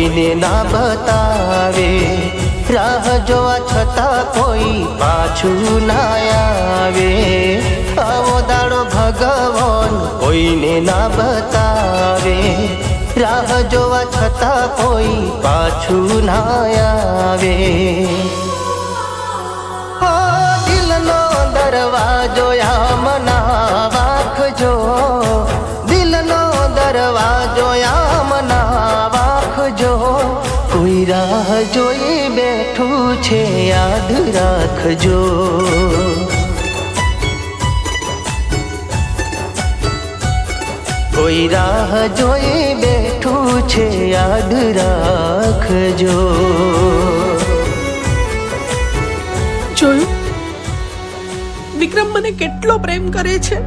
કોઈને ના બતાવે, રાહ જોવા છતાં કોઈ પાછું ના આવે. આવો દાડો ભગવાન કોઈને ના બતાવે, રાહ જોવા છતાં કોઈ પાછું ના આવે. દિલનો દરવાજો આમ ના વાગજો, દિલનો દરવાજો આમ ના વાગજો. કોઈ રાહ જોઈ બેઠું છે યાદ રાખજો. કોઈ રાહ જોઈ બેઠું છે યાદ રાખજો. જોયું, વિક્રમ મને કેટલો પ્રેમ કરે છે.